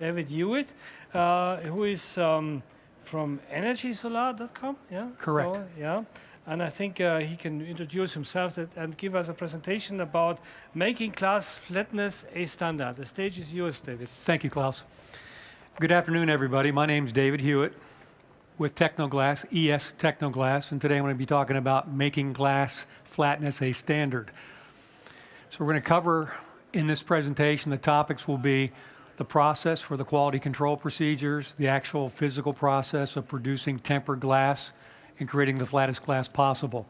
David Hewitt, who is from energysolar.com. Yeah, Correct. So, yeah, and I think he can introduce himself and give us a presentation about making glass flatness a standard. The stage is yours, David. Thank you, Klaus. Good afternoon, everybody. My name is David Hewitt with Technoglass, ES Technoglass, and today I'm going to be talking about making glass flatness a standard. So we're going to cover in this presentation, the topics will be the process for the quality control procedures, the actual physical process of producing tempered glass and creating the flattest glass possible.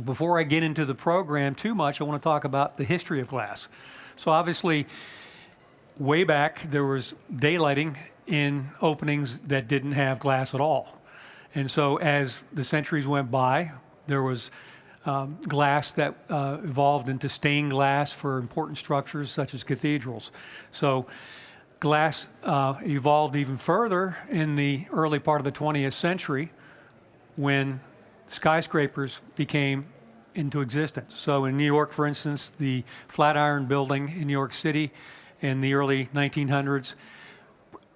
Before I get into the program too much, I want to talk about the history of glass. So obviously, way back, there was daylighting in openings that didn't have glass at all. And so as the centuries went by, there was glass that evolved into stained glass for important structures such as cathedrals. So glass evolved even further in the early part of the 20th century when skyscrapers became into existence. So in New York, for instance, the Flatiron Building in New York City in the early 1900s,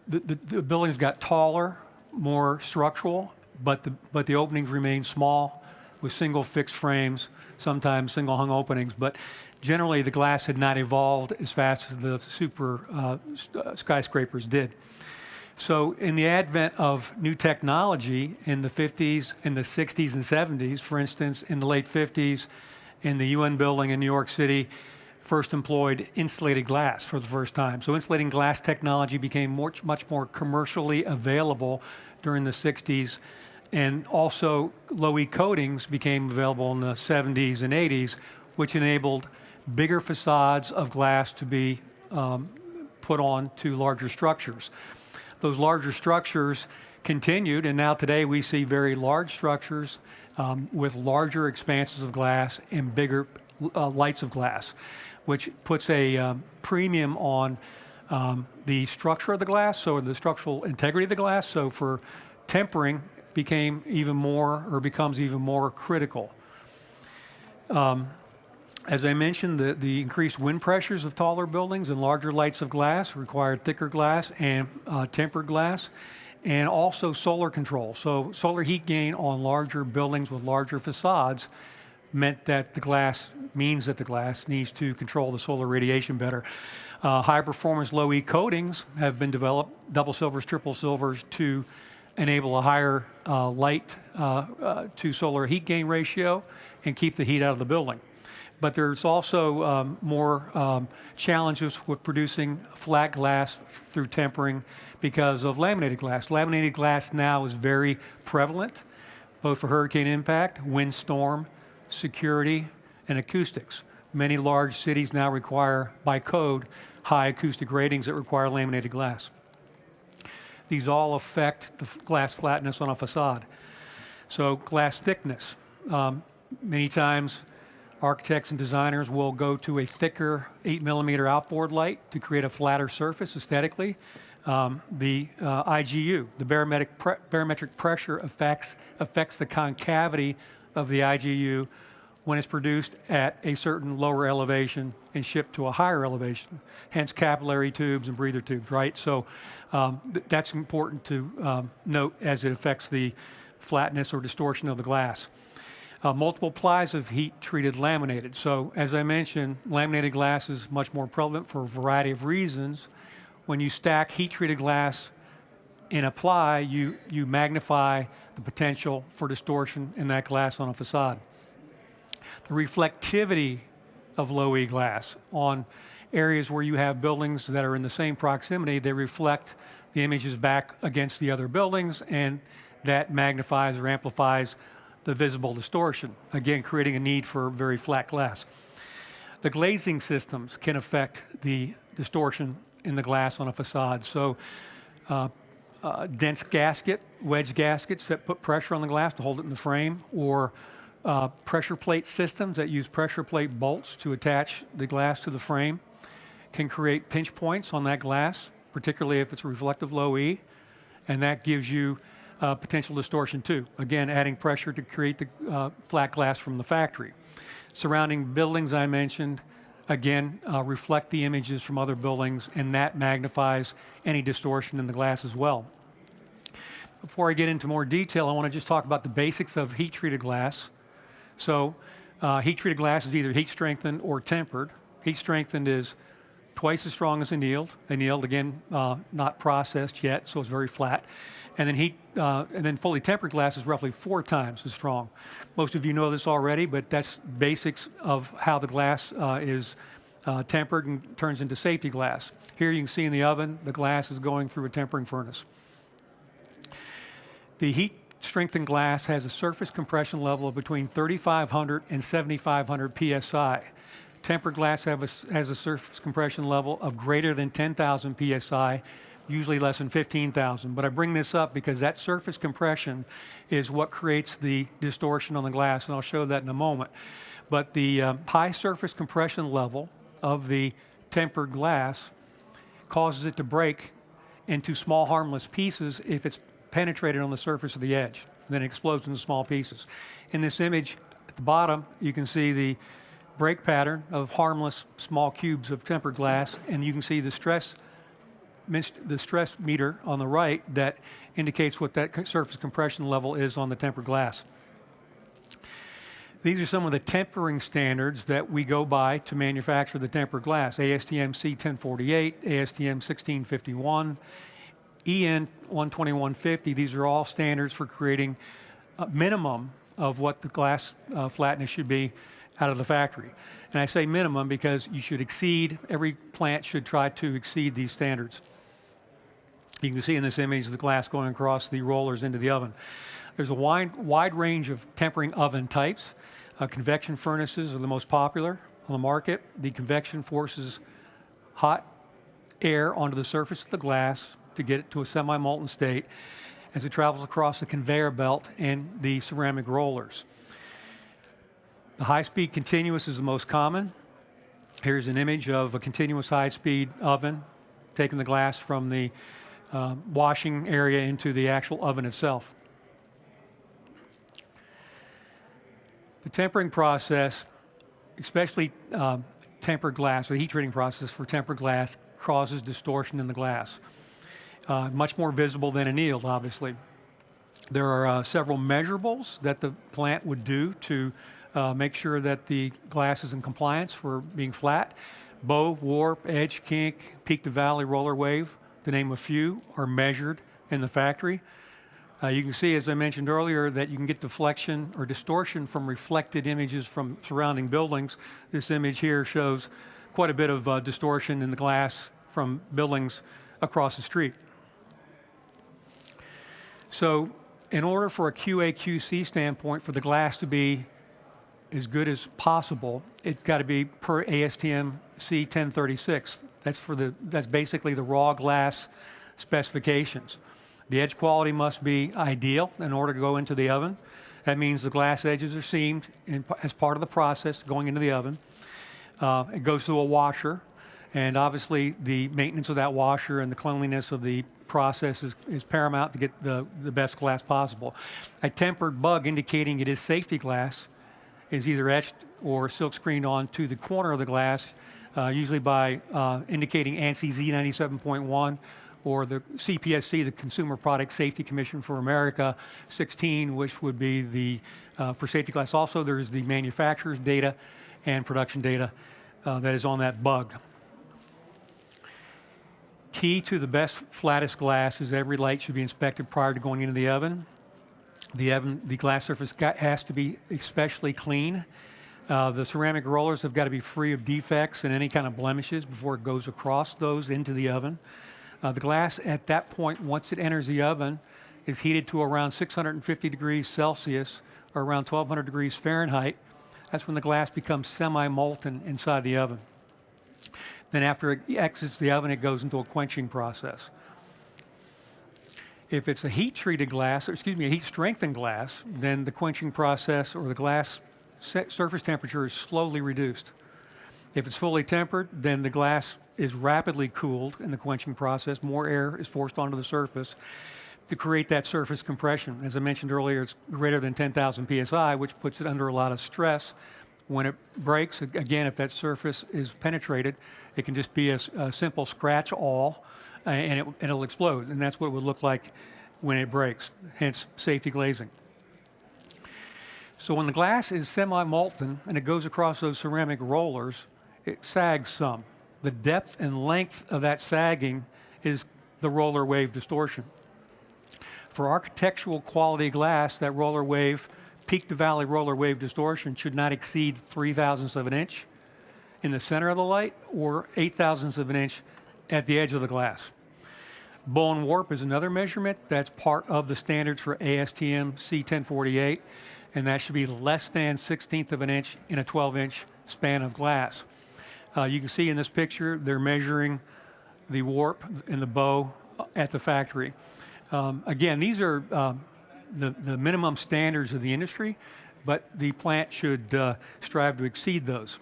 the buildings got taller, more structural, but the openings remained small with single fixed frames, sometimes single hung openings. But generally, the glass had not evolved as fast as the super skyscrapers did. So in the advent of new technology in the 50s, in the 60s and 70s, for instance, in the late 50s, in the UN building in New York City, first employed insulated glass for the first time. So insulating glass technology became much more commercially available during the 60s, and also low-E coatings became available in the 70s and 80s, which enabled bigger facades of glass to be put on to larger structures. Those larger structures continued, and now today we see very large structures with larger expanses of glass and bigger lights of glass, which puts a premium on the structure of the glass, so the structural integrity of the glass. So for tempering became even more, or becomes even more critical. As I mentioned, the increased wind pressures of taller buildings and larger lights of glass required thicker glass and tempered glass, and also solar control. So solar heat gain on larger buildings with larger facades meant that the glass needs to control the solar radiation better. High performance low-E coatings have been developed, double silvers, triple silvers, to enable a higher light to solar heat gain ratio and keep the heat out of the building. But there's also more challenges with producing flat glass through tempering because of laminated glass. Laminated glass now is very prevalent, both for hurricane impact, windstorm, security, and acoustics. Many large cities now require, by code, high acoustic ratings that require laminated glass. These all affect the glass flatness on a facade. So glass thickness. Many times architects and designers will go to a thicker 8mm outboard light to create a flatter surface aesthetically. The IGU, the barometric pressure affects the concavity of the IGU when it's produced at a certain lower elevation and shipped to a higher elevation, hence capillary tubes and breather tubes, right? So that's important to note as it affects the flatness or distortion of the glass. Multiple plies of heat-treated laminated. So as I mentioned, laminated glass is much more prevalent for a variety of reasons. When you stack heat-treated glass in a ply, you magnify the potential for distortion in that glass on a facade. The reflectivity of low-E glass on areas where you have buildings that are in the same proximity, they reflect the images back against the other buildings, and that magnifies or amplifies the visible distortion, again, creating a need for very flat glass. The glazing systems can affect the distortion in the glass on a facade. So dense gasket, wedge gaskets that put pressure on the glass to hold it in the frame, or pressure plate systems that use pressure plate bolts to attach the glass to the frame can create pinch points on that glass, particularly if it's a reflective low-E, and that gives you potential distortion too. Again, adding pressure to create the flat glass from the factory. Surrounding buildings I mentioned again, reflect the images from other buildings, and that magnifies any distortion in the glass as well. Before I get into more detail, I want to just talk about the basics of heat-treated glass. So heat-treated glass is either heat-strengthened or tempered. Heat-strengthened is twice as strong as annealed. Annealed, again, not processed yet, so it's very flat. And then fully tempered glass is roughly 4 times as strong. Most of you know this already, but that's basics of how the glass is tempered and turns into safety glass. Here you can see in the oven, the glass is going through a tempering furnace. The heat-strengthened glass has a surface compression level of between 3,500 and 7,500 psi. Tempered glass has a surface compression level of greater than 10,000 psi, usually less than 15,000. But I bring this up because that surface compression is what creates the distortion on the glass, and I'll show that in a moment. But the high surface compression level of the tempered glass causes it to break into small harmless pieces if it's penetrated on the surface of the edge. Then it explodes into small pieces. In this image at the bottom, you can see the break pattern of harmless small cubes of tempered glass, and you can see the stress meter on the right that indicates what that surface compression level is on the tempered glass. These are some of the tempering standards that we go by to manufacture the tempered glass. ASTM C1048, ASTM 1651, EN 12150. These are all standards for creating a minimum of what the glass flatness should be out of the factory. And I say minimum because you should exceed, every plant should try to exceed these standards. You can see in this image the glass going across the rollers into the oven. There's a wide range of tempering oven types. Convection furnaces are the most popular on the market. The convection forces hot air onto the surface of the glass to get it to a semi-molten state as it travels across the conveyor belt and the ceramic rollers. The high-speed continuous is the most common. Here's an image of a continuous high-speed oven, taking the glass from the washing area into the actual oven itself. The tempering process, especially tempered glass, the heat treating process for tempered glass, causes distortion in the glass. Much more visible than annealed, obviously. There are several measurables that the plant would do to make sure that the glass is in compliance for being flat. Bow, warp, edge, kink, peak to valley, roller wave, to name a few, are measured in the factory. You can see, as I mentioned earlier, that you can get deflection or distortion from reflected images from surrounding buildings. This image here shows quite a bit of distortion in the glass from buildings across the street. So in order for a QA/QC standpoint for the glass to be as good as possible, it's got to be per ASTM C1036. That's basically the raw glass specifications. The edge quality must be ideal in order to go into the oven. That means the glass edges are seamed as part of the process going into the oven. It goes through a washer, and obviously the maintenance of that washer and the cleanliness of the process is paramount to get the best glass possible. A tempered bug indicating it is safety glass is either etched or silk screened onto the corner of the glass, usually by indicating ANSI Z97.1 or the CPSC, the Consumer Product Safety Commission for America 16, which would be the for safety glass. Also, there's the manufacturer's data and production data that is on that bug. Key to the best, flattest glass is every light should be inspected prior to going into the oven. The glass surface has to be especially clean. The ceramic rollers have got to be free of defects and any kind of blemishes before it goes across those into the oven. The glass at that point, once it enters the oven, is heated to around 650 degrees Celsius or around 1200 degrees Fahrenheit. That's when the glass becomes semi-molten inside the oven. Then after it exits the oven, it goes into a quenching process. If it's a heat-treated glass, or excuse me, a heat-strengthened glass, then the quenching process or the glass surface temperature is slowly reduced. If it's fully tempered, then the glass is rapidly cooled in the quenching process. More air is forced onto the surface to create that surface compression. As I mentioned earlier, it's greater than 10,000 psi, which puts it under a lot of stress When it breaks, again, if that surface is penetrated, it can just be a simple scratch all, and it'll explode. And that's what it would look like when it breaks, hence safety glazing. So when the glass is semi-molten and it goes across those ceramic rollers, it sags some. The depth and length of that sagging is the roller wave distortion. For architectural quality glass, that roller wave, peak to valley roller wave distortion should not exceed 0.03 of an inch in the center of the light or 0.08 of an inch at the edge of the glass. Bone warp is another measurement that's part of the standards for ASTM C1048, and that should be less than 1/16 of an inch in a 12-inch span of glass. You can see in this picture, they're measuring the warp in the bow at the factory. Again, these are the minimum standards of the industry, but the plant should strive to exceed those.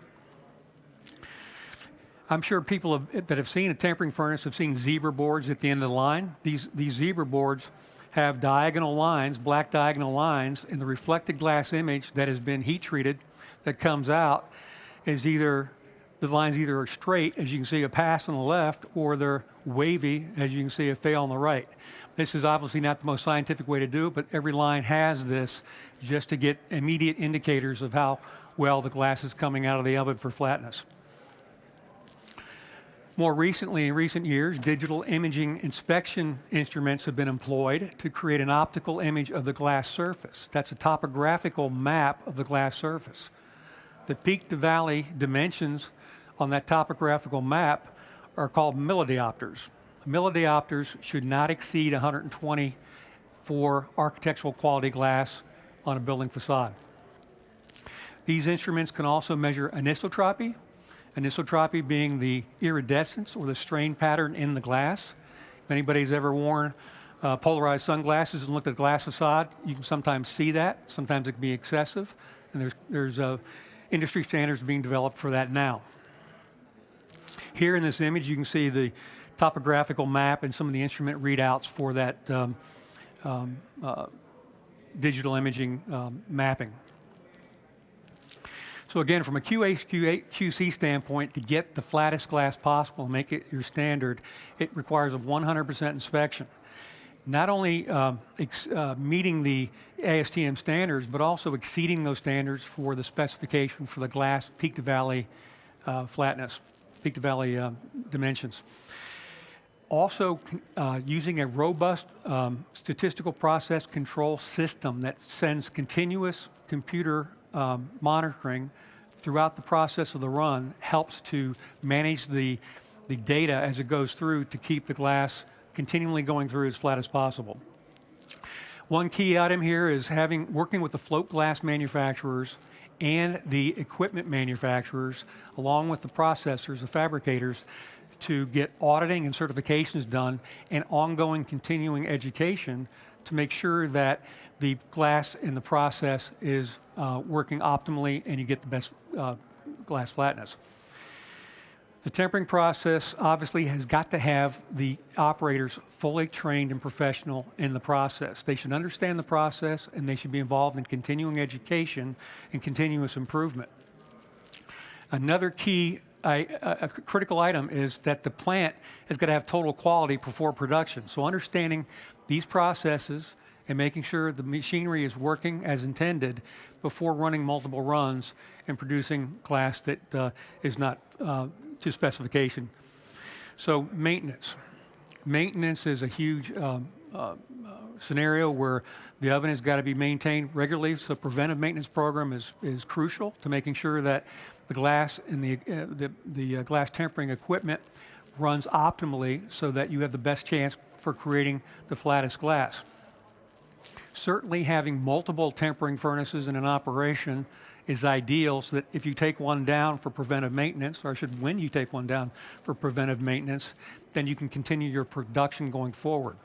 I'm sure people that have seen a tempering furnace have seen zebra boards at the end of the line. These zebra boards have diagonal lines, black diagonal lines, and the reflected glass image that has been heat treated that comes out is either, the lines either are straight, as you can see a pass on the left, or they're wavy, as you can see a fail on the right. This is obviously not the most scientific way to do it, but every line has this just to get immediate indicators of how well the glass is coming out of the oven for flatness. More recently, in recent years, digital imaging inspection instruments have been employed to create an optical image of the glass surface. That's a topographical map of the glass surface. The peak to valley dimensions on that topographical map are called millidiopters. Millidiopters should not exceed 120 for architectural quality glass on a building facade. These instruments can also measure anisotropy, anisotropy being the iridescence or the strain pattern in the glass. If anybody's ever worn polarized sunglasses and looked at a glass facade, you can sometimes see that. Sometimes it can be excessive, and there's industry standards being developed for that now. Here in this image, you can see the topographical map and some of the instrument readouts for that digital imaging mapping. So again, from a QC standpoint, to get the flattest glass possible and make it your standard, it requires a 100% inspection. Not only meeting the ASTM standards, but also exceeding those standards for the specification for the glass peak to valley flatness, peak to valley dimensions. Also, using a robust statistical process control system that sends continuous computer monitoring throughout the process of the run helps to manage the data as it goes through to keep the glass continually going through as flat as possible. One key item here is working with the float glass manufacturers and the equipment manufacturers, along with the processors, the fabricators, to get auditing and certifications done and ongoing continuing education to make sure that the glass in the process is working optimally and you get the best glass flatness. The tempering process obviously has got to have the operators fully trained and professional in the process. They should understand the process and they should be involved in continuing education and continuous improvement. Another key a critical item is that the plant has got to have total quality before production. So understanding these processes and making sure the machinery is working as intended before running multiple runs and producing glass that is not to specification. So maintenance. Maintenance is a huge scenario where the oven has got to be maintained regularly. So preventive maintenance program is crucial to making sure that the glass and the glass tempering equipment runs optimally so that you have the best chance for creating the flattest glass. Certainly having multiple tempering furnaces in an operation is ideal so that if you take one down for preventive maintenance, or when you take one down for preventive maintenance, then you can continue your production going forward.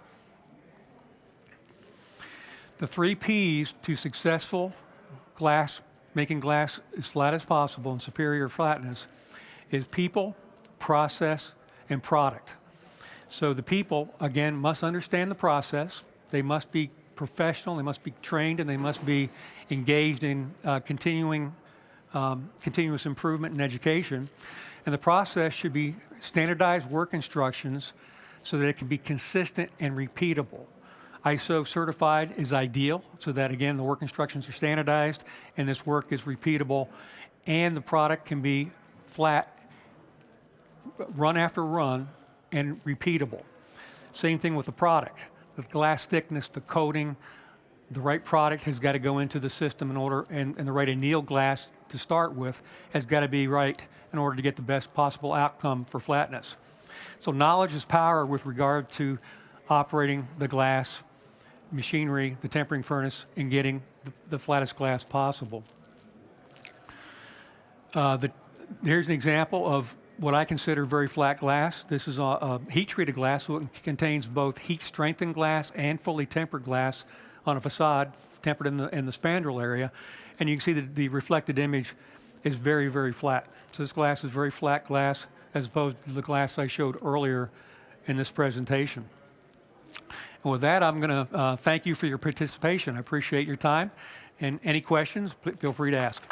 The 3 Ps to successful making glass as flat as possible and superior flatness is people, process, and product. So the people, again, must understand the process. They must be professional, they must be trained, and they must be engaged in continuing continuous improvement in education. And the process should be standardized work instructions so that it can be consistent and repeatable. ISO certified is ideal so that, again, the work instructions are standardized and this work is repeatable and the product can be flat, run after run, and repeatable. Same thing with the product. The glass thickness, the coating, the right product has got to go into the system in order, and the right anneal glass to start with has got to be right in order to get the best possible outcome for flatness. So knowledge is power with regard to operating the glass machinery, the tempering furnace, and getting the flattest glass possible. Here's an example of what I consider very flat glass. This is a heat-treated glass, so it contains both heat-strengthened glass and fully tempered glass on a facade, tempered in the spandrel area. And you can see that the reflected image is very, very flat. So this glass is very flat glass as opposed to the glass I showed earlier in this presentation. And with that, I'm going to thank you for your participation. I appreciate your time. And any questions, feel free to ask.